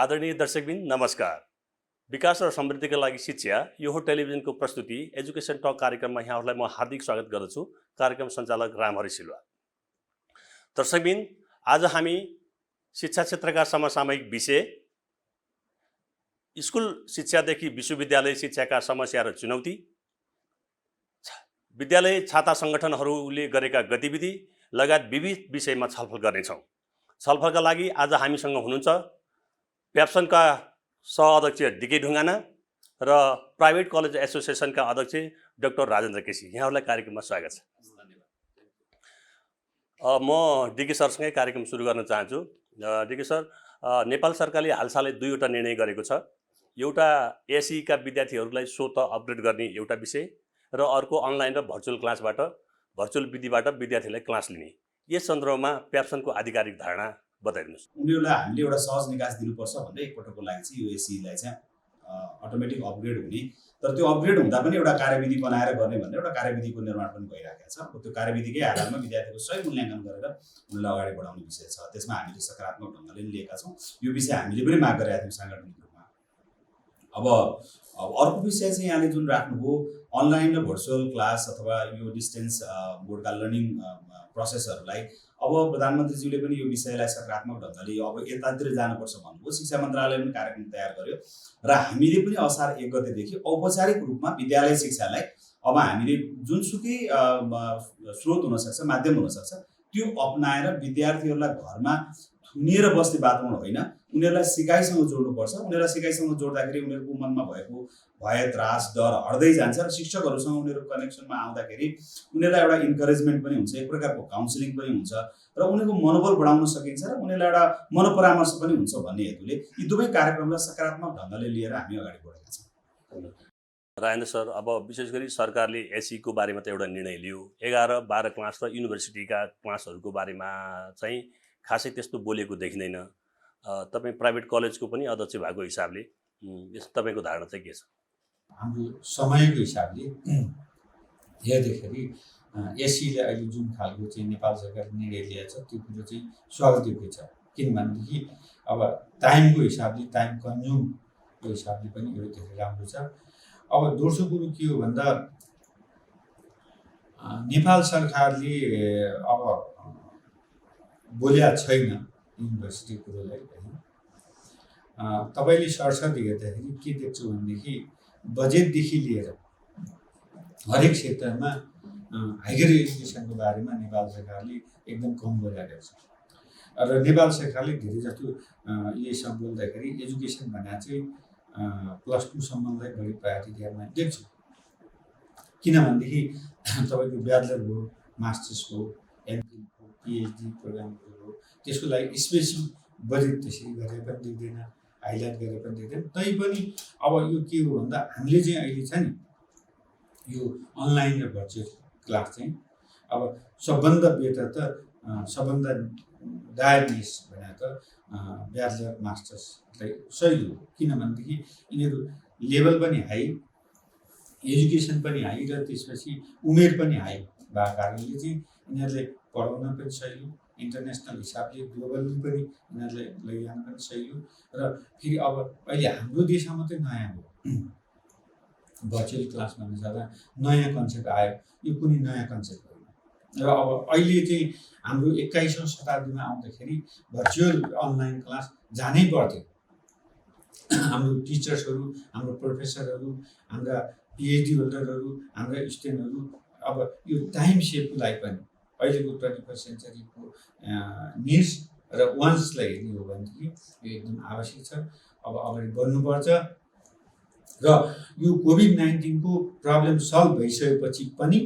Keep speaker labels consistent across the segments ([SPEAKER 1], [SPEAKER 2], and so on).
[SPEAKER 1] आदरणीय दर्शकबिन नमस्कार। विकास र समृद्धिका लागि शिक्षा यो हो टेलिभिजनको प्रस्तुति एजुकेसन टक कार्यक्रममा यहाँहरूलाई म हार्दिक स्वागत गर्दछु। कार्यक्रम सञ्चालक रामहरि सिल्वा। दर्शकबिन, आज हामी शिक्षा क्षेत्रका समसामयिक विषय, स्कुल शिक्षादेखि विश्वविद्यालय शिक्षाका समस्या र चुनौती, विद्यालय छाता सङ्गठनहरूले गरेका गतिविधि लगायत विविध विषयमा छलफल गर्नेछौँ। छलफलका लागि आज हामीसँग हुनुहुन्छ प्याप्सनका सहअध्यक्ष डिके ढुङ्गाना र प्राइभेट कलेज एसोसिएसनका अध्यक्ष डाक्टर राजेन्द्र केसी। यहाँहरूलाई कार्यक्रममा स्वागत छ। म डिके सरसँगै कार्यक्रम सुरु गर्न चाहन्छु। डिके सर, नेपाल सरकारले हालसालै दुईवटा निर्णय गरेको छ। एउटा एसईका विद्यार्थीहरूलाई स्वतः अपग्रेड गर्ने एउटा विषय र अर्को अनलाइन र भर्चुअल विधिबाट विद्यार्थीलाई क्लास लिने। यस सन्दर्भमा प्याप्सनको आधिकारिक धारणा बताइदिनुहोस्।
[SPEAKER 2] उनीहरूलाई हामीले एउटा सहज निकास दिनुपर्छ भनेर एकपटकको लागि चाहिँ यो एसईलाई चाहिँ अटोमेटिक अपग्रेड हुने, तर त्यो अपग्रेड हुँदा पनि एउटा कार्यविधि बनाएर गर्ने भनेर एउटा कार्यविधिको निर्माण पनि भइरहेको छ। त्यो कार्यविधिकै आधारमा विद्यार्थीको सही मूल्याङ्कन गरेर उनीहरूलाई अगाडि बढाउने विषय छ। त्यसमा हामीले सकारात्मक ढङ्गले लिएका छौँ। यो विषय हामीले पनि माग गरेका थियौँ साङ्गठनिक रूपमा। अब अर्को विषय चाहिँ यहाँले जुन राख्नुभयो, अनलाइन र भर्चुअल क्लास अथवा यो डिस्टेन्स बोर्डका लर्निङ प्रोसेसहरूलाई अब प्रधानमन्त्रीज्यूले पनि यो विषयलाई सकारात्मक ढङ्गले अब यतातिर जानुपर्छ भन्नुभयो। शिक्षा मन्त्रालयले पनि कार्यक्रम तयार गर्यो र हामीले पनि असार 1 गतेदेखि औपचारिक रूपमा विद्यालय शिक्षालाई अब हामीले जुनसुकै स्रोत हुनसक्छ, माध्यम हुनसक्छ, त्यो अपनाएर विद्यार्थीहरूलाई घरमा थुनिएर बस्ने वातावरण होइन, उनीहरूलाई सिकाइसँग जोड्नुपर्छ। उनीहरूलाई सिकाइसँग जोड्दाखेरि उनीहरूको मनमा भएको भय, त्रास, डर हट्दै जान्छ र शिक्षकहरूसँग उनीहरू कनेक्सनमा आउँदाखेरि उनीहरूलाई एउटा इन्करेजमेन्ट पनि हुन्छ, एक प्रकारको काउन्सिलिङ पनि हुन्छ र उनीहरूको मनोबल बढाउन सकिन्छ र उनीहरूलाई एउटा मनोपरामर्श पनि हुन्छ भन्ने हेतुले यी दुवै कार्यक्रमलाई सकारात्मक ढङ्गले लिएर हामी अगाडि बढेका छौँ।
[SPEAKER 1] राजेन्द्र सर, अब विशेष गरी सरकारले एसईको बारेमा त एउटा निर्णय लियो। 11-12 क्लास र युनिभर्सिटीका क्लासहरूको बारेमा चाहिँ खासै त्यस्तो बोलेको देखिँदैन। तपाईँ प्राइभेट कलेजको पनि अध्यक्ष भएको हिसाबले तपाईँको धारणा चाहिँ के छ?
[SPEAKER 3] हाम्रो समयको हिसाबले हेर्दाखेरि एसईले अहिले जुन खालको चाहिँ नेपाल सरकारले निर्णय लिएको छ त्यो कुरो चाहिँ स्वागतयोग्य छ। किनभनेदेखि अब टाइमको हिसाबले, टाइम कन्ज्युमको हिसाबले पनि यो धेरै राम्रो छ। अब दोस्रो कुरो के हो भन्दा नेपाल सरकारले अब बोल्या छैन युनिभर्सिटी कुरोलाई होइन। तपाईँले सरसर्ती हेर्दाखेरि के देख्छु भनेदेखि बजेटदेखि लिएर हरेक क्षेत्रमा हाइयर एजुकेसनको बारेमा नेपाल सरकारले एकदम कम बोलेको छ र नेपाल सरकारले धेरै जस्तो यसमा बोल्दाखेरि एजुकेसन भनेर चाहिँ +2 सम्मलाई बढी प्रायोरिटी दिएमा देख्छु। किनभनेदेखि तपाईँको ब्याचलर भयो, मास्टर्स भयो, एमफिल भयो, पिएचडी प्रोग्रामहरू हो, त्यसको लागि स्पेसिफिक बजेट त्यसरी गरेर पनि देख्दैन, हाइलाइट गरेर पनि देख्दैन। तैपनि अब यो के हो भन्दा हामीले चाहिँ अहिले छ नि यो अनलाइन र भर्चुअल क्लास चाहिँ अब सबभन्दा बेटर त सबभन्दा डायरनेस भने त ब्याचलर मास्टर्सलाई सही हो। किनभनेदेखि यिनीहरू लेभल पनि हाई, एजुकेसन पनि हाई र त्यसपछि उमेर पनि हाई भएको कारणले चाहिँ यिनीहरूले पढाउन पनि सही हो, इन्टरनेसनल हिसाबले ग्लोबल्ली पनि यिनीहरूलाई लैजान पनि सही हो। र फेरि अब अहिले हाम्रो देशमा मात्रै नयाँ हो भर्चुअल क्लास भन्ने जाँदा नयाँ कन्सेप्ट आयो। यो कुनै नयाँ कन्सेप्ट होइन र अब अहिले चाहिँ हाम्रो 21औं शताब्दीमा आउँदाखेरि भर्चुअल अनलाइन क्लास जानै पर्थ्यो। हाम्रो टिचर्सहरू, हाम्रो प्रोफेसरहरू, हाम्रा पिएचडी होल्डरहरू, हाम्रा स्टुडेन्टहरू अब यो टाइम सेभको लागि पनि अहिलेको 21st सेन्चुरीको निड्स र वान्ट्सलाई हेर्ने हो भनेदेखि यो एकदम आवश्यक छ। अब अगाडि बढ्नुपर्छ र यो कोभिड-19 को प्रब्लम सल्भ भइसकेपछि पनि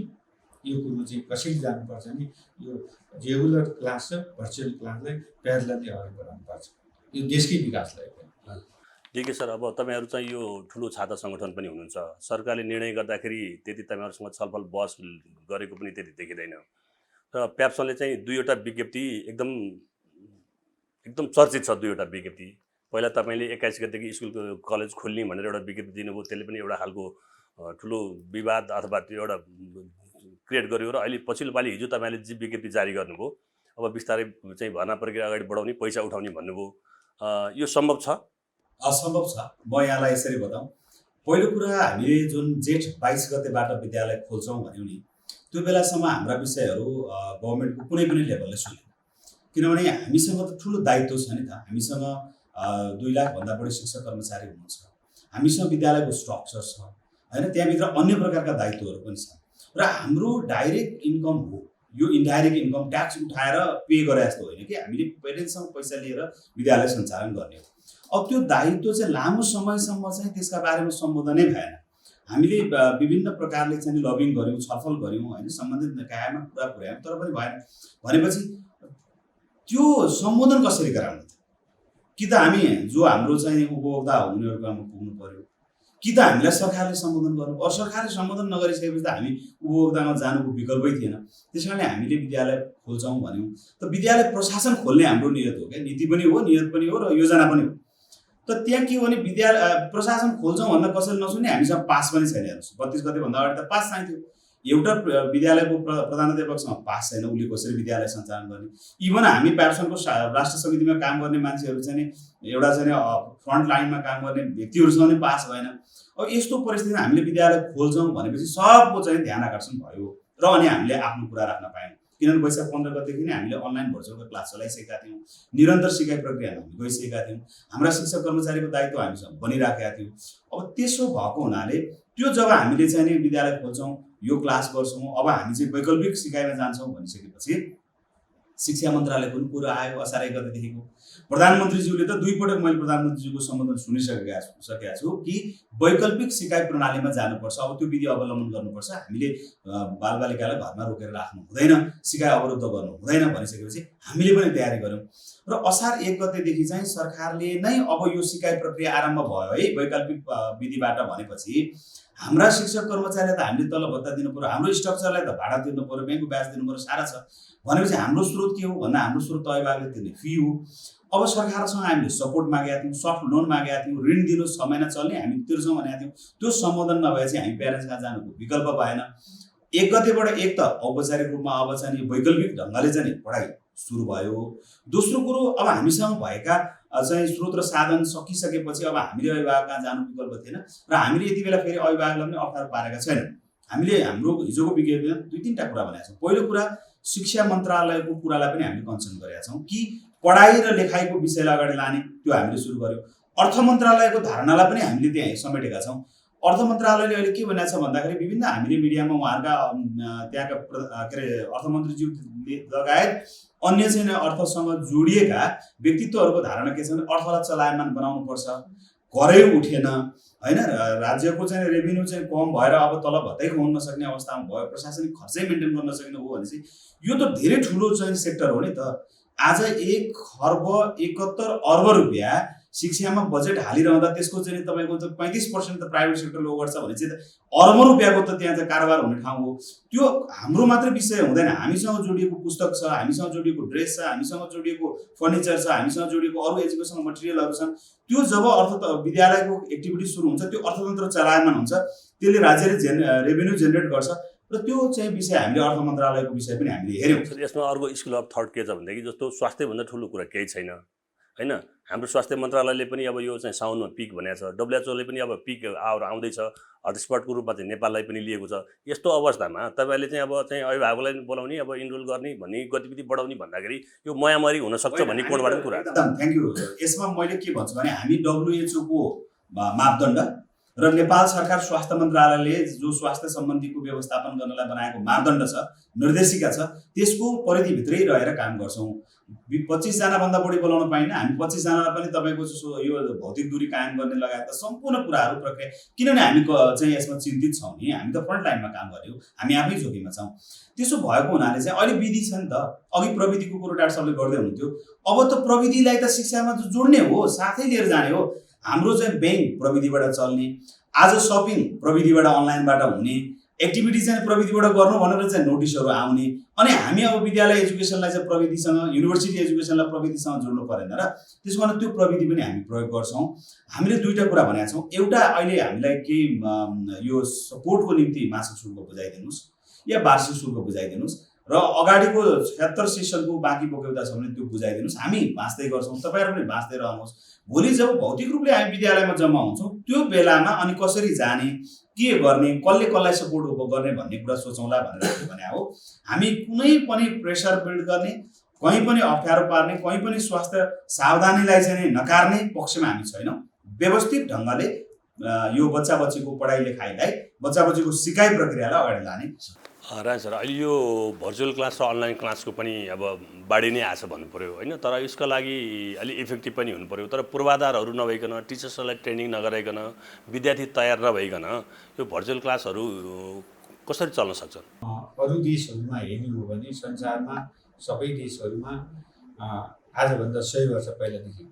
[SPEAKER 3] यो कुरो चाहिँ कसरी जानुपर्छ भने यो रेगुलर क्लास र भर्चुअल क्लासलाई प्यारलली अगाडि बढाउनुपर्छ, यो देशकै विकासलाई पनि।
[SPEAKER 1] डिके सर, अब तपाईँहरू चाहिँ यो ठुलो छाता सङ्गठन पनि हुनुहुन्छ। सरकारले निर्णय गर्दाखेरि त्यति तपाईँहरूसँग छलफल बहस गरेको पनि त्यति देखिँदैन र प्याप्सनले चाहिँ दुईवटा विज्ञप्ति एकदम चर्चित छ। दुईवटा विज्ञप्ति, पहिला तपाईँले 21 गतेदेखि स्कुल कलेज खोल्ने भनेर एउटा विज्ञप्ति दिनुभयो, त्यसले पनि एउटा खालको ठुलो विवाद अथवा त्यो एउटा क्रिएट गर्यो र अहिले पछिल्लो पालि हिजो तपाईँले जे विज्ञप्ति जारी गर्नुभयो, अब बिस्तारै चाहिँ भर्ना प्रक्रिया अगाडि बढाउने, पैसा उठाउने भन्नुभयो। यो सम्भव छ?
[SPEAKER 2] असम्भव छ। म यहाँलाई यसरी बताउँ, पहिलो कुरा हामीले जुन जेठ 22 गतेबाट विद्यालय खोल्छौँ भन्यौँ नि, त्यो बेलासम्म हाम्रा विषयहरू गभर्मेन्टको कुनै पनि लेभलले सुनेन। किनभने हामीसँग त ठुलो दायित्व छ नि त। हामीसँग 2 लाखभन्दा बढी शिक्षक कर्मचारी हुनुहुन्छ, हामीसँग विद्यालयको स्ट्रक्चर छ होइन, त्यहाँभित्र अन्य प्रकारका दायित्वहरू पनि छन् र हाम्रो डाइरेक्ट इन्कम हो यो इन्डाइरेक्ट इन्कम ट्याक्स उठाएर पे गरे जस्तो होइन कि हामीले पेरेन्ट्ससँग पैसा लिएर विद्यालय सञ्चालन गर्ने हो। अब त्यो दायित्व चाहिँ लामो समयसम्म चाहिँ त्यसका बारेमा सम्बोधनै भएन। हामीले विभिन्न प्रकारले चाहिँ लबिङ गऱ्यौँ, छलफल गऱ्यौँ होइन, सम्बन्धित निकायमा कुरा पुर्यायौँ, तर पनि भएन। भनेपछि त्यो सम्बोधन कसरी गराउने त? कि त हामी जो हाम्रो चाहिँ उपभोक्ता हो उनीहरूकोमा पुग्नु पर्यो, कि त हामीलाई सरकारले सम्बोधन गर्नु। अब सरकारले सम्बोधन नगरिसकेपछि त हामी उपभोक्तामा जानुको विकल्पै थिएन। त्यस कारणले हामीले विद्यालय खोल्छौँ भन्यौँ। त विद्यालय प्रशासन खोल्ने हाम्रो नियत हो क्या, नीति पनि हो, नियत पनि हो र योजना पनि हो। त त्यहाँ के हो भने विद्यालय प्रशासन खोल्छौँ भन्दा कसैले नसुन्ने, हामीसँग पास पनि छैन। हेर्नुहोस्, 32 गतेभन्दा अगाडि त पास चाहिन्थ्यो। एउटा विद्यालयको प्रधानाध्यापकसँग पास छैन, उसले कसरी विद्यालय सञ्चालन गर्ने? इभन हामी प्याप्सनको राष्ट्र समितिमा काम गर्ने मान्छेहरू चाहिँ एउटा चाहिँ फ्रन्ट लाइनमा काम गर्ने व्यक्तिहरूसँग नै पास भएन। अब यस्तो परिस्थितिमा हामीले विद्यालय खोल्छौँ भनेपछि सबको चाहिँ ध्यान आकर्षण भयो र अनि हामीले आफ्नो कुरा राख्न पायौँ। किनभने वैशाख 15 गतेदेखि नै हामीले अनलाइन भर्चुअल क्लास चलाइसकेका थियौँ, निरन्तर सिकाइ प्रक्रियामा हामी गइसकेका थियौँ, हाम्रा शिक्षक कर्मचारीको दायित्व हामीसँग बनिराखेका थियौँ। अब त्यसो भएको हुनाले त्यो जब हामीले चाहिँ नि विद्यालय खोल्छौँ, यो क्लास गर्छौँ, अब हामी चाहिँ वैकल्पिक सिकाइमा जान्छौँ भनिसकेपछि शिक्षा मन्त्रालयको पनि कुरो आयो असार 1 गतेदेखिको। प्रधानमन्त्रीज्यूले त 2 पटक मैले प्रधानमन्त्रीज्यूको सम्बोधन सुनिसकेका छु कि वैकल्पिक सिकाइ प्रणालीमा जानुपर्छ। अब त्यो विधि अवलम्बन गर्नुपर्छ। हामीले बालबालिकालाई घरमा रोकेर राख्नु हुँदैन, सिकाइ अवरुद्ध गर्नु हुँदैन भनिसकेपछि हामीले पनि तयारी गऱ्यौँ र असार 1 गतेदेखि चाहिँ सरकारले नै अब यो सिकाइ प्रक्रिया आरम्भ भयो है वैकल्पिक विधिबाट भनेपछि हाम्रा शिक्षक कर्मचारीलाई त हामीले तलब भत्ता दिनु पर्यो, हाम्रो स्ट्रक्चरलाई त भाडा तिर्नु पर्यो, ब्याङ्कको ब्याज दिनु पर्यो, सारा छ। भनेपछि हाम्रो स्रोत के हो भन्दा हाम्रो स्रोत त अभिभावकले तिर्ने फी हो। अब सरकारसँग हामीले सपोर्ट मागेका थियौँ, सफ्ट लोन मागेका थियौँ, ऋण दिनु 6 महिना चल्ने हामी तिर्छौँ भनेका थियौँ। त्यो सम्बोधन नभएपछि हामी प्यारेन्ट्सकहाँ जानुको विकल्प भएन। 1 गतेबाट एक त औपचारिक रूपमा अब चाहिँ वैकल्पिक ढङ्गले चाहिँ पढाइ सुरु भयो। दोस्रो कुरो, अब हामीसँग भएका चाहिँ स्रोत र साधन सकिसकेपछि अब हामीले अभिभावककहाँ जानु विकल्प थिएन र हामीले यति बेला फेरि अभिभावकलाई पनि अप्ठ्यारो पारेका छैनौँ। हामीले हाम्रो हिजोको विज्ञप्तिमा 2-3टा कुरा भनेका छौँ। पहिलो कुरा, शिक्षा मन्त्रालयको कुरालाई पनि हामीले कन्सर्न गरेका छौँ कि पढाइ र लेखाइको विषयलाई अगाडि लाने, त्यो हामीले सुरु गर्यौँ। अर्थ मन्त्रालयको धारणालाई पनि हामीले त्यहाँ समेटेका छौँ। अर्थ मन्त्रालयले अहिले के भनेको छ भन्दाखेरि विभिन्न हामीले मिडियामा उहाँहरूका त्यहाँका के अरे अर्थमन्त्रीज्यू लगायत अन्य चाहिँ अर्थसँग जोडिएका व्यक्तित्वहरूको धारणा के छ भने अर्थलाई चलायमान बनाउनुपर्छ, करै उठेन होइन, राज्यको चाहिँ रेभिन्यू चाहिँ कम भएर अब तलब भत्तै खुवाउन नसक्ने अवस्थामा भयो, प्रशासनिक खर्चै मेन्टेन गर्न नसक्ने हो भनेपछि यो त धेरै ठुलो चाहिँ सेक्टर हो नि त। आज 1 खर्ब 71 अर्ब रुपियाँ शिक्षामा बजेट हालिरहँदा त्यसको चाहिँ तपाईँको त 35% त प्राइभेट सेक्टरले ओगट्छ भने चाहिँ अर्बौं रुपियाँको त त्यहाँ चाहिँ कारोबार हुने ठाउँ हो। त्यो हाम्रो मात्रै विषय हुँदैन, हामीसँग जोडिएको पुस्तक छ, हामीसँग जोडिएको ड्रेस छ, हामीसँग जोडिएको फर्निचर छ, हामीसँग जोडिएको अरू एजुकेसनल मटेरियलहरू छन्। त्यो जब विद्यालयको एक्टिभिटी सुरु हुन्छ, त्यो अर्थतन्त्र चलायमान हुन्छ, त्यसले राज्यले रेभिन्यू जेनेरेट गर्छ र त्यो चाहिँ विषय हामीले अर्थ मन्त्रालयको विषय पनि हामीले हेऱ्यौँ।
[SPEAKER 1] यसमा अर्को स्कुल अफ थट के छ भनेदेखि जस्तो स्वास्थ्यभन्दा ठुलो कुरा केही छैन होइन। हाम्रो स्वास्थ्य मन्त्रालयले पनि अब यो चाहिँ साउनमा पिक भनेको छ, डब्ल्युएचओले पनि अब पिक आउँदैछ, हटस्पटको रूपमा चाहिँ नेपाललाई पनि लिएको छ। यस्तो अवस्थामा तपाईँले चाहिँ अब चाहिँ अभिभावकलाई बोलाउने, अब इनरोल गर्ने भन्ने गतिविधि बढाउने भन्दाखेरि यो मयामरी हुनसक्छ भन्ने कोडबाट पनि कुरा।
[SPEAKER 2] एकदम थ्याङ्क यू। यसमा मैले के भन्छु भने हामी डब्ल्युएचओको मापदण्ड र नेपाल सरकार स्वास्थ्य मन्त्रालयले जो स्वास्थ्य सम्बन्धीको व्यवस्थापन गर्नलाई बनाएको मापदण्ड छ, निर्देशिका छ, त्यसको परिधिभित्रै रहेर काम गर्छौँ। 25 जना भन्दा बढी बोलाउन पाइन्न। हामी 25 जनालाई पनि तपाईँको यो भौतिक दूरी कायम गर्ने लगायतका सम्पूर्ण कुराहरू प्रक्रिया, किनभने हामी चाहिँ यसमा चिन्तित छौँ नि, हामी त फ्रन्ट लाइनमा काम गर्यौँ, हामी आफै जोखिममा छौँ। त्यसो भएको हुनाले चाहिँ अहिले विधि छ नि त, अघि प्रविधिको कुरो डाक्टर साहबले गर्दै हुनुहुन्थ्यो, अब त प्रविधिलाई त शिक्षामा जोड्ने हो, साथै लिएर जाने हो। हाम्रो चाहिँ ब्याङ्क प्रविधिबाट चल्ने, आज सपिङ प्रविधिबाट अनलाइनबाट हुने, एक्टिभिटी चाहिँ प्रविधिबाट गर्नु भनेर चाहिँ नोटिसहरू आउने, अनि हामी अब विद्यालय एजुकेसनलाई चाहिँ प्रविधिसँग, युनिभर्सिटी एजुकेसनलाई प्रविधिसँग जोड्नु परेन र त्यसको कारण त्यो प्रविधि पनि हामी प्रयोग गर्छौँ। हामीले 2टा कुरा भनेका छौँ। एउटा, अहिले हामीलाई केही यो सपोर्टको निम्ति मासिक शुल्क बुझाइदिनुहोस् या वार्षिक शुल्क बुझाइदिनुहोस् र अगाडिको 76 सेसनको बाँकी बोकेउता छ भने त्यो बुझाइदिनुहोस्, हामी बाँच्दै गर्छौँ, तपाईँहरू पनि बाँच्दै रहनुहोस्। भोलि जब भौतिक रूपले हामी विद्यालयमा जम्मा हुन्छौँ त्यो बेलामा अनि कसरी जाने, के गर्ने, कसले कसलाई सपोर्ट गर्ने भन्ने कुरा सोचौँला भनेर भने हो। हामी कुनै पनि प्रेसर बिल्ड गर्ने, कहीँ पनि अप्ठ्यारो पार्ने, कहीँ पनि स्वास्थ्य सावधानीलाई चाहिँ नकार्ने पक्षमा हामी छैनौँ। व्यवस्थित ढङ्गले यो बच्चा बच्चीको पढाइ लेखाइलाई, बच्चा बच्चीको सिकाइ प्रक्रियालाई अगाडि लाने।
[SPEAKER 1] राज सर, अहिले यो भर्चुअल क्लास र अनलाइन क्लासको पनि अब बाढी नै आछ भन्नु पऱ्यो होइन, तर यसको लागि अलि इफेक्टिभ पनि हुनु पऱ्यो। तर पूर्वाधारहरू नभइकन, टिचर्सहरूलाई ट्रेनिङ नगराइकन, विद्यार्थी तयार नभइकन यो भर्चुअल क्लासहरू कसरी चल्न सक्छन्?
[SPEAKER 3] अरू देशहरूमा हेर्नु हो भने संसारमा सबै देशहरूमा आजभन्दा 100 वर्ष पहिलादेखि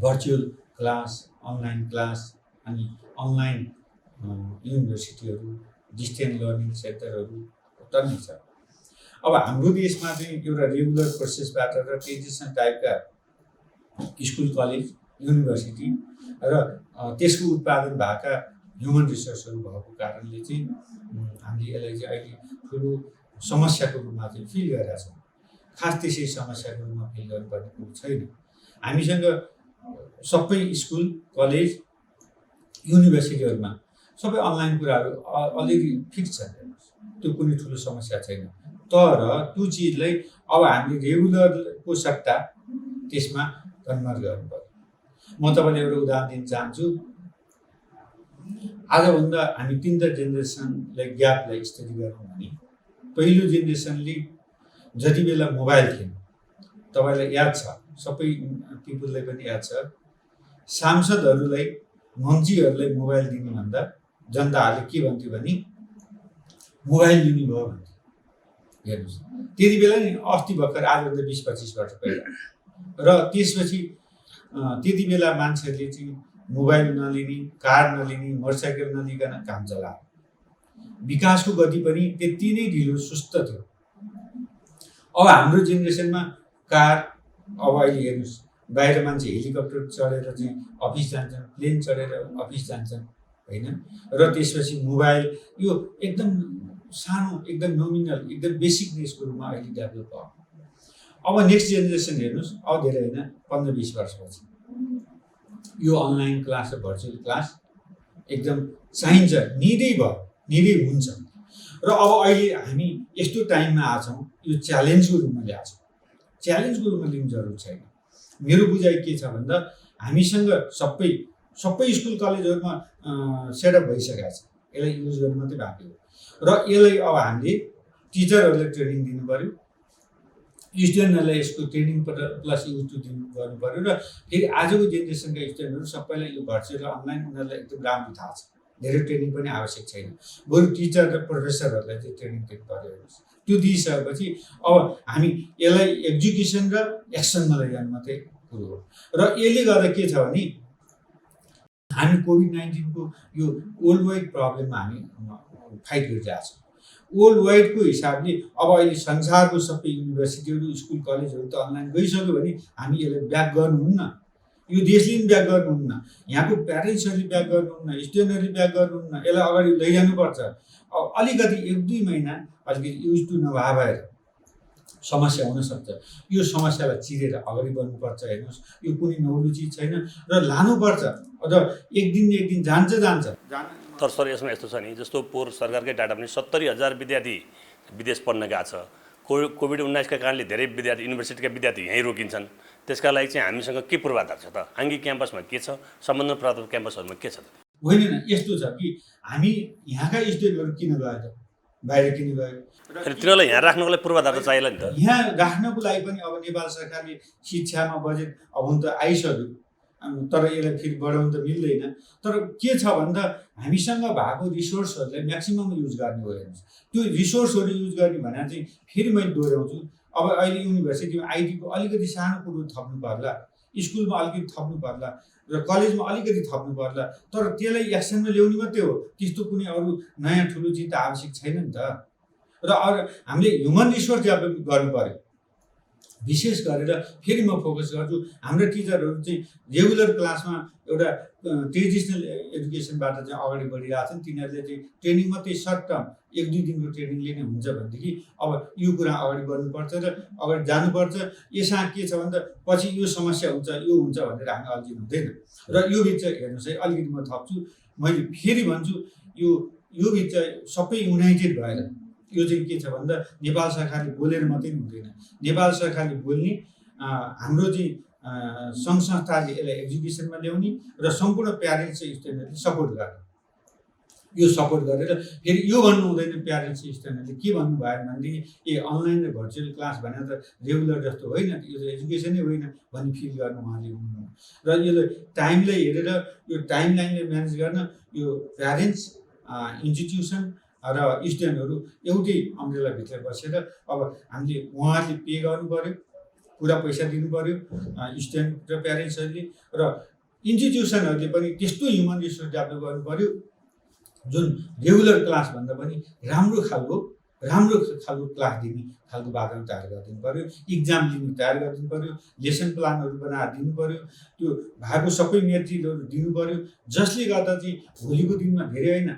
[SPEAKER 3] भर्चुअल क्लास, अनलाइन क्लास अनि अनलाइन युनिभर्सिटीहरू, डिस्टेन्स लर्निङ सेन्टरहरू टन्नै छ। अब हाम्रो देशमा चाहिँ एउटा रेगुलर प्रोसेसबाट र ट्रेडिसनल टाइपका स्कुल, कलेज, युनिभर्सिटी र त्यसको उत्पादन भएका ह्युमन रिसोर्सहरू भएको कारणले चाहिँ हामीले यसलाई चाहिँ अहिले ठुलो समस्याको रूपमा चाहिँ फिल गरेका छौँ। खास त्यसै समस्याको रूपमा फिल गर्नुपर्ने कुरो छैन। हामीसँग सबै स्कुल, कलेज, युनिभर्सिटीहरूमा सबै अनलाइन कुराहरू अलरेडी फिक्स छ, त्यो कुनै ठुलो समस्या छैन। तर त्यो चिजलाई अब हामीले रेगुलरको सट्टा त्यसमा कन्भर्ट गर्नु पर्यो। म तपाईँलाई एउटा उदाहरण दिन चाहन्छु। आजभन्दा हामी 3 जेनेरेसनलाई ग्यापलाई स्टडी गरौँ भने पहिलो जेनेरेसनले जति बेला मोबाइल थियो, तपाईँलाई याद छ, सबै पिपुललाई पनि याद छ, सांसदहरूलाई, मन्त्रीहरूलाई मोबाइल दिनुभन्दा जनताहरूले के भन्थ्यो भने मोबाइल दिनु भयो भन्थ्यो। हेर्नुहोस्, त्यति बेला नि अस्ति भर्खर आजभन्दा 20-25 वर्ष पहिला। र त्यसपछि त्यति बेला मान्छेहरूले चाहिँ मोबाइल नलिने, कार नलिने, मोटरसाइकल नलिकन काम चलायो। विकासको गति पनि त्यति नै ढिलो सुस्त थियो। अब हाम्रो जेनेरेसनमा कार, अब अहिले हेर्नुहोस्, बाहिर मान्छे हेलिकप्टर चढेर चाहिँ अफिस जान्छन्, प्लेन चढेर अफिस जान्छन् होइन। र त्यसपछि मोबाइल, यो एकदम सानो, एकदम नोमिनल, एकदम बेसिक नेसको रूपमा अहिले डेभलप भयो। अब नेक्स्ट जेनेरेसन हेर्नुहोस्, अब धेरै होइन, 15-20 वर्षपछि यो अनलाइन क्लास र भर्चुअल क्लास एकदम चाहिन्छ, निडै भयो, निडै हुन्छ। र अब अहिले हामी यस्तो टाइममा आछौँ, यो च्यालेन्जको रूपमा ल्याएको छौँ। च्यालेन्जको रूपमा लिनु जरुरी छैन। मेरो बुझाइ के छ भन्दा हामीसँग सबै स्कुल, कलेजहरूमा सेटअप भइसकेको छ, यसलाई युज गर्नु मात्रै बाँकी हो। र यसलाई अब हामीले टिचरहरूलाई ट्रेनिङ दिनु पऱ्यो, स्टुडेन्टहरूलाई यसको ट्रेनिङ प्लस युज टु गर्नु पऱ्यो। र फेरि आजको जेनेरेसनका स्टुडेन्टहरू सबैलाई यो भर्चुअल र अनलाइन उनीहरूलाई एकदम राम्रो थाहा छ, धेरै ट्रेनिङ पनि आवश्यक छैन। बरु टिचर र प्रोफेसरहरूलाई चाहिँ ट्रेनिङ दिनु पऱ्यो। त्यो दिइसकेपछि अब हामी यसलाई एजुकेसन र एक्सनमा लैजानु मात्रै कुरो हो। र यसले गर्दा के छ भने हामी कोभिड-19 को यो वर्ल्ड वाइड प्रब्लममा हामी फाइट गरिरहेको छौँ। वर्ल्ड वाइडको हिसाबले अब अहिले संसारको सबै युनिभर्सिटीहरू, स्कुल, कलेजहरू त अनलाइन गइसक्यो भने हामी यसलाई ब्याक गर्नुहुन्न, यो देशले पनि ब्याक गर्नुहुन्न, यहाँको प्यारेन्ट्सहरूले ब्याक गर्नुहुन्न, स्टुडेन्टहरूले ब्याक गर्नुहुन्न, यसलाई अगाडि लैजानुपर्छ। अब अलिकति 1-2 महिना अलिकति युज टु नभएर समस्या हुनसक्छ। यो समस्यालाई चिरेर अगाडि बढ्नुपर्छ। हेर्नुहोस्, यो कुनै नौलो चिज छैन र लानुपर्छ। अझ एक दिन जान्छ।
[SPEAKER 1] तर सर, यसमा यस्तो छ नि, जस्तो पोहोर सरकारकै डाटा पनि 70,000 विद्यार्थी विदेश पढ्न गएको छ। कोभिड-19 का कारणले धेरै विद्यार्थी, युनिभर्सिटीका विद्यार्थी यहीँ रोकिन्छन्। त्यसका लागि चाहिँ हामीसँग के पूर्वाधार छ त? आङ्गी क्याम्पसमा के छ, सम्बन्ध प्राप्त क्याम्पसहरूमा के छ त?
[SPEAKER 3] होइन, यस्तो छ कि हामी यहाँका स्टुडेन्टहरू किन गयो त, बाहिर किन गयो?
[SPEAKER 1] तिनीहरूलाई यहाँ राख्नको लागि पूर्वाधार त चाहिएला नि त।
[SPEAKER 3] यहाँ राख्नको लागि पनि अब नेपाल सरकारले शिक्षामा बजेट अब हुन त आइसक्यो, तर यसलाई फेरि बढाउनु त मिल्दैन। तर के छ भन्दा हामीसँग भएको रिसोर्सहरूलाई म्याक्सिमम युज गर्ने हो। हेर्नुहोस्, त्यो रिसोर्सहरू युज गर्ने भनेर चाहिँ फेरि मैले दोहोऱ्याउँछु, अब अहिले युनिभर्सिटीमा आइटीको अलिकति सानो कुरो थप्नु पर्ला, स्कुलमा अलिकति थप्नु पर्ला र कलेजमा अलिकति थप्नु पर्ला, तर त्यसलाई एक्सनमा ल्याउने मात्रै हो। त्यस्तो कुनै अरू नयाँ ठुलो चिज त आवश्यक छैन नि त। र हामीले ह्युमन रिसोर्स डेभलप गर्नु पर्यो। विशेष गरेर फेरि म फोकस गर्छु हाम्रो टिचरहरू चाहिँ रेगुलर क्लासमा एउटा ट्रेडिसनल एजुकेसनबाट चाहिँ अगाडि बढिरहेको छन्। तिनीहरूले चाहिँ ट्रेनिङ मात्रै सर्ट टर्म 1-2 दिनको ट्रेनिङले नै हुन्छ भनेदेखि अब यो कुरा अगाडि बढ्नुपर्छ र अगाडि जानुपर्छ। यसमा के छ भन्दा पछि यो समस्या हुन्छ यो हुन्छ भनेर हामी अल्झिनु हुँदैन। र यो बिच हेर्नुहोस् है, अलिकति म थप्छु, मैले फेरि भन्छु यो बिच सबै युनाइटेड भएर यो चाहिँ के छ भन्दा नेपाल सरकारले बोलेर मात्रै हुँदैन। नेपाल सरकारले बोल्ने, हाम्रो चाहिँ सङ्घ संस्थाले यसलाई एजुकेसनमा ल्याउने र सम्पूर्ण प्यारेन्ट्स स्टुडेन्टहरूले सपोर्ट गर्ने। यो सपोर्ट गरेर फेरि यो भन्नु हुँदैन प्यारेन्ट्स स्टुडेन्टहरूले के भन्नुभयो भनेदेखि अनलाइन र भर्चुअल क्लास भनेर त रेगुलर जस्तो होइन, यो त एजुकेसनै होइन भन्ने फिल गर्नु उहाँले हुनु। र यो टाइमलाई हेरेर यो टाइम लाइनलाई म्यानेज गर्न यो प्यारेन्ट्स, इन्स्टिट्युसन र स्टुडेन्टहरू एउटै अम्ब्रेलाभित्र बसेर अब हामीले उहाँहरूले पे गर्नु पऱ्यो, पुरा पैसा दिनु पऱ्यो स्टुडेन्ट र प्यारेन्ट्सहरूले, र इन्स्टिट्युसनहरूले पनि त्यस्तो ह्युमन रिसोर्स डेभलप गर्नु पऱ्यो जुन रेगुलर क्लासभन्दा पनि राम्रो खालको क्लास दिने खालको वातावरण तयार गरिदिनु पऱ्यो। इक्जाम लिने तयार गरिदिनु पऱ्यो, लेसन प्लानहरू बनाएर दिनु पऱ्यो, त्यो भएको सबै मेटेरियलहरू दिनु पऱ्यो, जसले गर्दा चाहिँ भोलिको दिनमा धेरै होइन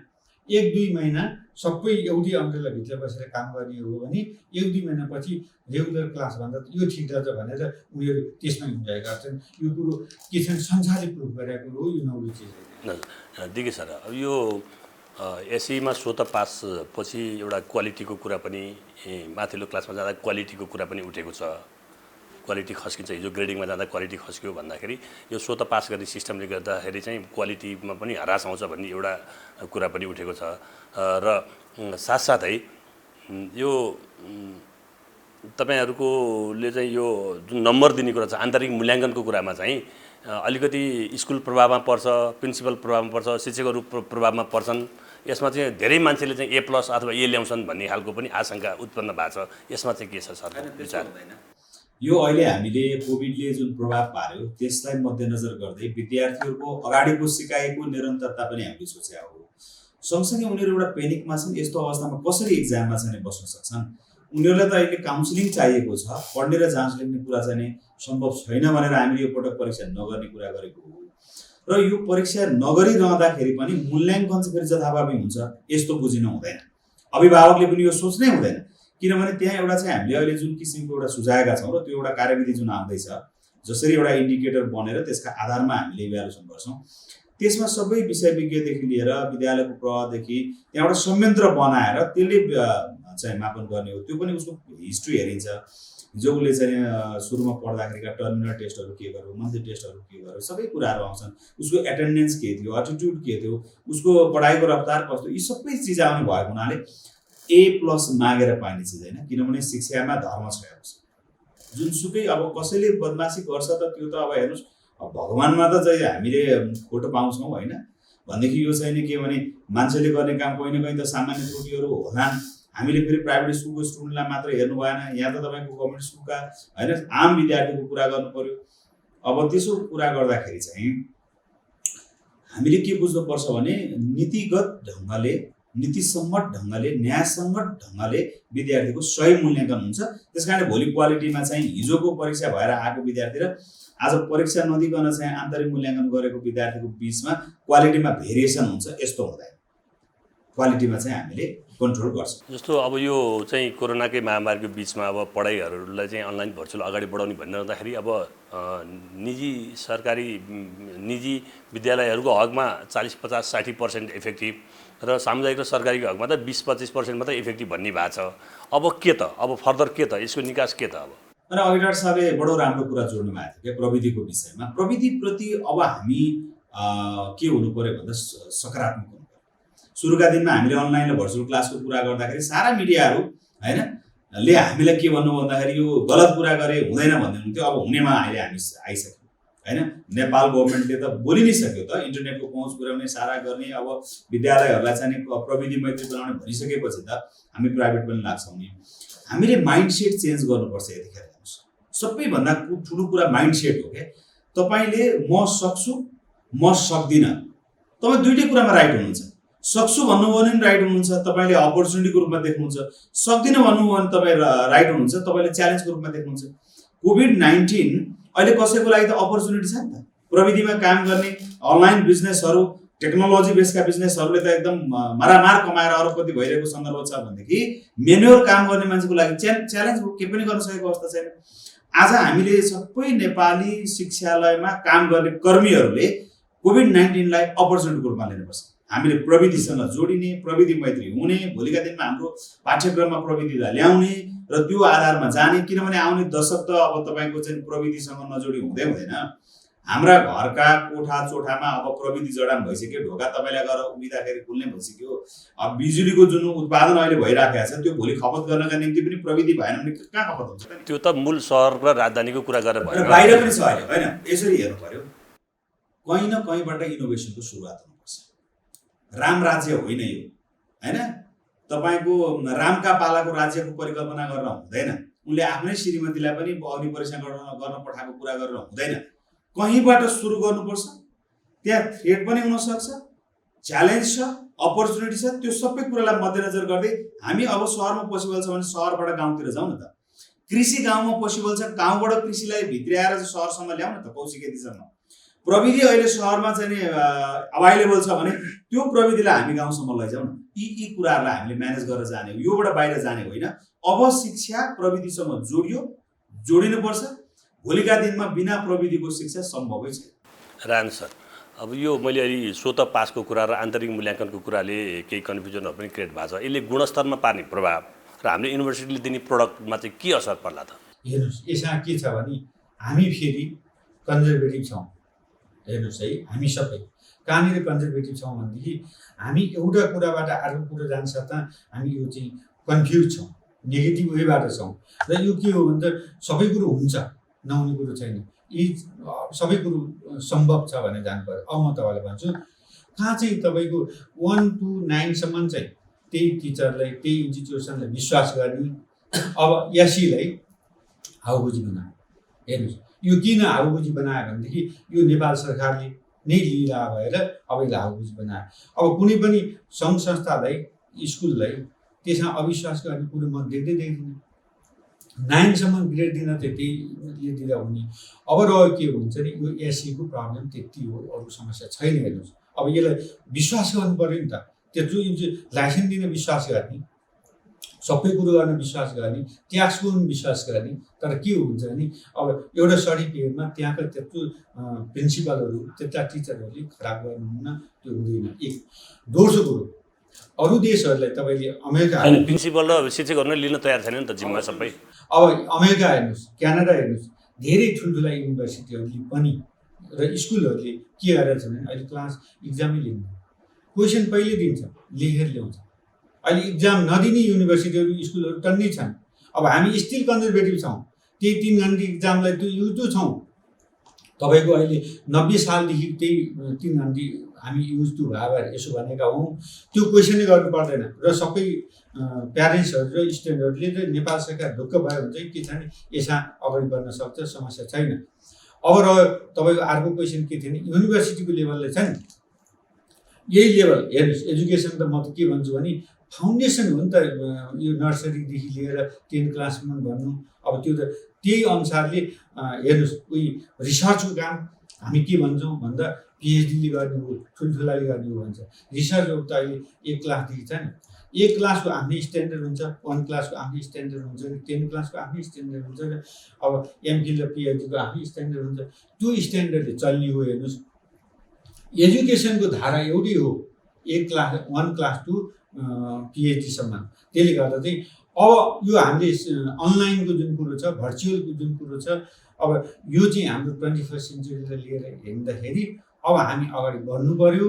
[SPEAKER 3] 1-2 महिना सबै एउटै अम्ब्रेलाभित्र बसेर काम गर्ने हो भने 1-2 महिनापछि रेगुलर क्लासभन्दा यो ठिक रहेछ भनेर उनीहरू त्यसमा इन्जोय गर्छन्। यो कुरो के छ संसारले प्रुभ गरेको कुरो हो, यो नौलो चिज होइन।
[SPEAKER 1] दिगे सर, अब यो एसईमा स्वत पास पछि एउटा क्वालिटीको कुरा पनि माथिल्लो क्लासमा जाँदा क्वालिटीको कुरा पनि उठेको छ। क्वालिटी खस्किन्छ, हिजो ग्रेडिङमा जाँदा क्वालिटी खस्क्यो भन्दाखेरि यो स्वत पास गर्ने सिस्टमले गर्दाखेरि चाहिँ क्वालिटीमा पनि हरास आउँछ भन्ने एउटा कुरा पनि उठेको छ। र साथसाथै यो तपाईँहरूकोले चाहिँ यो जुन नम्बर दिने कुरा छ आन्तरिक मूल्याङ्कनको कुरामा चाहिँ अलिकति स्कुल प्रभावमा पर्छ, प्रिन्सिपल प्रभावमा पर्छ, शिक्षकहरू प्रभावमा पर्छन्। यसमा चाहिँ धेरै मान्छेले चाहिँ A+ अथवा A ल्याउँछन् भन्ने खालको पनि आशंका उत्पन्न भएको छ। यसमा चाहिँ के छ सर विचार?
[SPEAKER 2] यो अहिले हामीले कोभिडले जुन प्रभाव पार्यो त्यसलाई मध्यनजर गर्दै विद्यार्थीहरूको अगाडिको सिकाइको निरन्तरता पनि हामीले सोचेका हो। सँगसँगै उनीहरू एउटा पेनिकमा छन्, यस्तो अवस्थामा कसरी एक्जाममा चाहिँ बस्न सक्छन्। उनीहरूलाई त अहिले काउन्सिलिङ चाहिएको छ, पढ्ने र जाँच लेख्ने कुरा चाहिँ सम्भव छैन भनेर हामीले यो पटक परीक्षा नगर्ने कुरा गरेको हो। र यो परीक्षा नगरिरहँदाखेरि पनि मूल्याङ्कन चाहिँ फेरि जथाभावी हुन्छ यस्तो बुझिनु हुँदैन। अभिभावकले पनि यो सोच्नै हुँदैन, किनभने त्यहाँ एउटा चाहिँ हामीले अहिले जुन किसिमको एउटा सुझाएका छौँ र त्यो एउटा कार्यविधि जुन आउँदैछ, जसरी एउटा इन्डिकेटर बनेर त्यसका आधारमा हामीले इभ्यालुएसन गर्छौँ, त्यसमा सबै विषय विज्ञदेखि लिएर विद्यालयको प्रवाहदेखि त्यहाँ एउटा संयन्त्र बनाएर त्यसले चाहिँ मापन गर्ने हो। त्यो पनि उसको हिस्ट्री हेरिन्छ, हिजो उसले चाहिँ सुरुमा पढ्दाखेरिका टर्मिनल टेस्टहरू के गर्यो, मन्थली टेस्टहरू के गर्यो, सबै कुराहरू आउँछन्। उसको एटेन्डेन्स के थियो, एटिट्युड के थियो, उसको पढाइको रफ्तार कस्तो, यी सबै चिज आउने भएको हुनाले A+ मागेर पाइने चिज होइन, किनभने शिक्षामा धर्म छ हेर्नुहोस्। जुनसुकै अब कसैले बदमासी गर्छ त त्यो त अब हेर्नुहोस् भगवानमा त चाहिँ हामीले खोटो पाउँछौँ होइन भनेदेखि यो चाहिँ नि के भने मान्छेले गर्ने काम कहीँ न कहीँ त सामान्य त्रुटिहरू होलान्। हामीले फेरि प्राइभेट स्कुलको स्टुडेन्टलाई मात्र हेर्नु भएन, यहाँ त तपाईँको गभर्मेन्ट स्कुलका होइन आम विद्यार्थीको कुरा गर्नु पर्यो। अब त्यसो कुरा गर्दाखेरि चाहिँ हामीले के बुझ्नुपर्छ भने नीतिगत ढङ्गले, नीतिसम्मत ढङ्गले, न्यायसम्मत ढङ्गले विद्यार्थीको सही मूल्याङ्कन हुन्छ। त्यस कारण भोलि क्वालिटीमा चाहिँ हिजोको परीक्षा भएर आएको विद्यार्थी र आज परीक्षा नदिकन चाहिँ आन्तरिक मूल्याङ्कन गरेको विद्यार्थीको बिचमा क्वालिटीमा भेरिएसन हुन्छ, यस्तो हुँदैन। क्वालिटीमा चाहिँ हामीले कन्ट्रोल गर्छौँ।
[SPEAKER 1] जस्तो अब यो चाहिँ कोरोनाकै महामारीको बिचमा अब पढाइहरूलाई चाहिँ अनलाइन भर्चुअल अगाडि बढाउने भनिरहँदाखेरि अब निजी विद्यालयहरूको हकमा 40-50-60% इफेक्टिभ र सामुदायिक र सरकारीको हकमा त 20-25% मात्रै इफेक्टिभ भन्ने भएको छ। अब के त, अब फर्दर के त, यसको निकास के त? अब
[SPEAKER 2] अनि अघि डाक्टर साहबले बडो राम्रो कुरा जोड्नु भएको थियो क्या प्रविधिको विषयमा। प्रविधिप्रति अब हामी के हुनु पर्यो भन्दा सकारात्मक हुनु पर्यो। सुरुका दिनमा हामीले अनलाइन र भर्चुअल क्लासको कुरा गर्दाखेरि सारा मिडियाहरू होइन ले हामीलाई के भन्नु भन्दाखेरि यो गलत कुरा गरे हुँदैन भन्दै हुन्थ्यो। अब हुनेमा अहिले हामी आइसक्यौँ होइन। नेपाल गभर्मेन्टले त बोलि नै सक्यो त, इन्टरनेटको पहुँच पुर्याउने, सारा गर्ने, अब विद्यालयहरूलाई चाहिँ प्रविधि मैत्री बनाउने भनिसकेपछि त हामी प्राइभेट पनि लाग्छौँ नि। हामीले माइन्डसेट चेन्ज गर्नुपर्छ। यतिखेर हेर्नुहोस् सबैभन्दा ठुलो कुरा माइन्डसेट हो क्या। तपाईँले म सक्छु म सक्दिनँ, तपाईँ दुइटै कुरामा राइट हुनुहुन्छ। सक्छु भन्नुभयो भने पनि राइट हुनुहुन्छ, तपाईँले अपर्च्युनिटीको रूपमा देख्नुहुन्छ। सक्दिनँ भन्नुभयो भने तपाईँ राइट हुनुहुन्छ, तपाईँले च्यालेन्जको रूपमा देख्नुहुन्छ। कोभिड-19 अहिले कसैको लागि त अपर्च्युनिटी छ नि त। प्रविधिमा काम गर्ने अनलाइन बिजनेसहरू, टेक्नोलोजी बेसका बिजनेसहरूले त एकदम मारामार कमाएर अरबपति भइरहेको सन्दर्भ छ भनेदेखि मेनुअल काम गर्ने मान्छेको लागि च्यालेन्ज के पनि गर्न सकेको अवस्था छैन। आज हामीले सबै नेपाली शिक्षालयमा काम गर्ने कर्मीहरूले कोभिड-19 लाई अपर्च्युनिटीको रूपमा लिनुपर्छ। हामीले प्रविधिसँग जोडिने, प्रविधि मैत्री हुने, भोलिका दिनमा हाम्रो पाठ्यक्रममा प्रविधिलाई ल्याउने र त्यो आधारमा जाने। किनभने आउने दशक त अब तपाईँको चाहिँ प्रविधिसँग नजोडी हुँदैन। हाम्रा घरका कोठा चोठामा अब प्रविधि जडान भइसक्यो, ढोका तपाईँलाई गएर उभिँदाखेरि खुल्ने भइसक्यो। अब बिजुलीको जुन उत्पादन अहिले भइराखेको छ त्यो भोलि खपत गर्नका निम्ति पनि प्रविधि भएन भने कहाँ खपत हुन्छ त?
[SPEAKER 1] त्यो त मूल सहर र राजधानीको कुरा गरेर भयो,
[SPEAKER 2] बाहिर पनि छ अहिले होइन। यसरी हेर्नु पर्यो, कहीँ न कहीँबाट इनोभेसनको सुरुवात हुनुपर्छ। राम राज्य होइन यो होइन। तपाईँको रामका पालाको राज्यको परिकल्पना गरेर हुँदैन। उनले आफ्नै श्रीमतीलाई पनि अग्नि परीक्षा गर्न पठाएको कुरा गरेर हुँदैन। कहीँबाट सुरु गर्नुपर्छ। त्यहाँ थ्रेट पनि हुनसक्छ, च्यालेन्ज छ, अपर्च्युनिटी छ। त्यो सबै कुरालाई मध्यनजर गर्दै हामी अब सहरमा पोसिबल छ भने सहरबाट गाउँतिर जाउँ न त। कृषि गाउँमा पोसिबल छ, गाउँबाट कृषिलाई भित्र्याएर सहरसम्म ल्याउँ न त, कौशिकीसम्म। प्रविधि अहिले सहरमा चाहिँ अभाइलेबल छ भने त्यो प्रविधिलाई हामी गाउँसम्म लैजाउँ न। यी कुराहरूलाई हामीले म्यानेज गरेर जाने हो, योबाट बाहिर जाने होइन। अब शिक्षा प्रविधिसँग जोडिनुपर्छ। भोलिका दिनमा बिना प्रविधिको शिक्षा सम्भवै छैन।
[SPEAKER 1] रान सर, अब यो मैले अहिले स्वत पासको कुरा र आन्तरिक मूल्याङ्कनको कुराले केही कन्फ्युजनहरू पनि क्रिएट भएको छ। यसले गुणस्तरमा पार्ने प्रभाव र हामीले युनिभर्सिटीले दिने प्रडक्टमा चाहिँ के असर पर्ला त?
[SPEAKER 3] हेर्नुहोस्, यसमा के छ भने हामी फेरि कन्जर्भेटिभ छौँ। हेर्नुहोस् है, हामी सबै कहाँनिर कन्जर्भेटिभ छौँ भनेदेखि हामी एउटा कुराबाट अर्को कुरा जान्छ त हामी यो चाहिँ कन्फ्युज छौँ, नेगेटिभ वेबाट छौँ। र यो के हो भने त सबै कुरो हुन्छ, नहुने कुरो छैन। यी सबै कुरो सम्भव छ भनेर जानु पर्यो। अब म तपाईँलाई भन्छु, कहाँ चाहिँ तपाईँको 1 to 9 सम्म चाहिँ त्यही टिचरलाई, त्यही इन्स्टिट्युसनलाई विश्वास गर्ने। अब एसीलाई हाउबुजी बनायो। हेर्नुहोस्, यो किन हाउबुजी बनायो भनेदेखि यो नेपाल सरकारले नै लिला भएर अब यसलाई हाउबुजी बनायो। अब कुनै पनि सङ्घ संस्थालाई, स्कुललाई त्यसमा अविश्वास गर्ने कुरो म देख्दिनँ। 9 सम्म ग्रेड दिन त त्यही दिँदा हुने। अब रह्यो के हुन्छ नि, यो एसीको प्रब्लम त्यति हो, अरू समस्या छैन। हेर्नुहोस्, अब यसलाई विश्वास गर्नु पऱ्यो नि त। त्यत्रो लाइसेन्स दिन विश्वास गर्ने, सबै कुरो गर्न विश्वास गर्ने, ट्याक्सको पनि विश्वास गर्ने। तर के हुन्छ भने अब एउटा सर्टिफिकेटमा त्यहाँका त्यत्रो प्रिन्सिपलहरू, त्यत्रा टिचरहरूले खराब गर्नुहुन्न, त्यो हुँदैन। एक दोस्रो कुरो, अरू देशहरूलाई तपाईँले अमेरिका
[SPEAKER 1] प्रिन्सिपल र शिक्षकहरू लिन तयार छैन नि त जिम्मा सबै।
[SPEAKER 3] अब अमेरिका हेर्नुहोस्, क्यानाडा हेर्नुहोस्, धेरै ठुल्ठुला युनिभर्सिटीहरूले पनि र स्कुलहरूले के गरेर छ भने अहिले क्लास इक्जामै लिँदैन, क्वेसन पहिले दिन्छ, लेखेर ल्याउँछ। अहिले इक्जाम नदिने युनिभर्सिटीहरू, स्कुलहरू टन्नै छन्। अब हामी स्टिल कन्जर्भेटिभ छौँ, त्यही 3 घन्टे इक्जामलाई युज छौँ। तपाईँको अहिले 90 सालदेखि त्यही 3 घन्टे हामी युज टु भएर यसो भनेका हौँ। त्यो क्वेसनै गर्नु पर्दैन। र सबै प्यारेन्ट्सहरू र स्टुडेन्टहरूले चाहिँ नेपाल सरकार ढुक्क भयो भने चाहिँ के छ भने यसमा अगाडि बढ्न सक्छ, समस्या छैन। अब रह्यो तपाईँको अर्को क्वेसन के थियो भने युनिभर्सिटीको लेभलले छ नि, यही लेभल हेर्नुहोस्। एजुकेसन त म त के भन्छु भने फाउन्डेसन हो नि त, यो नर्सरीदेखि लिएर 10 क्लाससम्म भन्नु। अब त्यो त त्यही अनुसारले हेर्नुहोस्, उही रिसर्चको काम हामी के भन्छौँ भन्दा पिएचडीले गर्ने हो, ठुल्ठुलाले गर्ने हो भन्छ। रिसर्च हो त अहिले 1 क्लासदेखि छ नि, 1 क्लासको आफ्नै स्ट्यान्डर्ड हुन्छ, 1 क्लासको आफ्नै स्ट्यान्डर्ड हुन्छ, 10 क्लासको आफ्नै स्ट्यान्डर्ड हुन्छ, र अब एमफिल र पिएचडीको आफ्नै स्ट्यान्डर्ड हुन्छ। त्यो स्ट्यान्डर्डले चल्ने हो। हेर्नुहोस्, एजुकेसनको धारा एउटै हो, 1 क्लास टु पिएचडीसम्म। त्यसले गर्दा चाहिँ अब यो हामीले अनलाइनको जुन कुरो छ, भर्चुअलको जुन कुरो छ, अब यो चाहिँ हाम्रो 21st सेन्चुरीलाई लिएर हेर्दाखेरि अब हामी अगाडि बढ्नु पर्यो।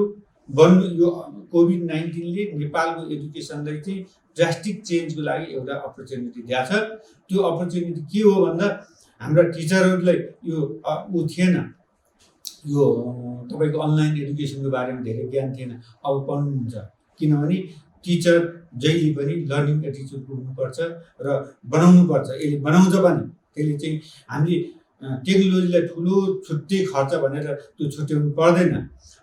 [SPEAKER 3] यो कोभिड-19ले नेपालको एजुकेसनलाई चाहिँ ड्रास्टिक चेन्जको लागि एउटा अपर्च्युनिटी दिएको छ। त्यो अपर्च्युनिटी के हो भन्दा हाम्रा टिचरहरूलाई यो थिएन, यो तपाईँको अनलाइन एजुकेसनको बारेमा धेरै ज्ञान थिएन। अब पढ्नुहुन्छ, किनभने टिचर जहिले पनि लर्निङ एटिच्युड हुनुपर्छ र बनाउनुपर्छ। यसले बनाउँछ पनि, त्यसले चाहिँ हामीले टेक्नोलोजीलाई ठुलो छुट्टै खर्च भनेर त्यो छुट्याउनु पर्दैन।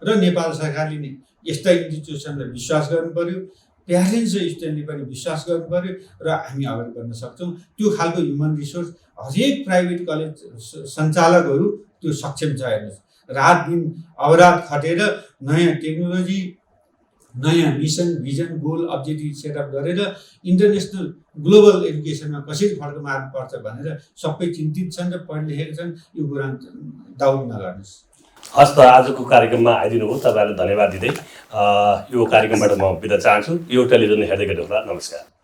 [SPEAKER 3] र नेपाल सरकारले नै यस्ता इन्स्टिट्युसनलाई विश्वास गर्नु पर्यो, प्यारेन्ट्स र स्टुडेन्टले पनि विश्वास गर्नु पऱ्यो र हामी अगाडि बढ्न सक्छौँ। त्यो खालको ह्युमन रिसोर्स हरेक प्राइभेट कलेज सञ्चालकहरू त्यो सक्षम छ। हेर्नुहोस्, रात दिन अवरात खटेर नयाँ टेक्नोलोजी, नयाँ mission, vision, goal, objective setup गरेर इन्टरनेसनल ग्लोबल एजुकेसनमा कसरी फड्क मार्नुपर्छ भनेर सबै चिन्तित छन् र पढ लेखेका छन्। यो कुरा दाउद नगर्नुहोस्।
[SPEAKER 1] हस् त, आजको कार्यक्रममा आइदिनु भयो, तपाईँहरूलाई धन्यवाद दिँदै यो कार्यक्रमबाट म बिदा चाहन्छु। यो टेलिभिजन हेर्दै गर्नुहोला। नमस्कार।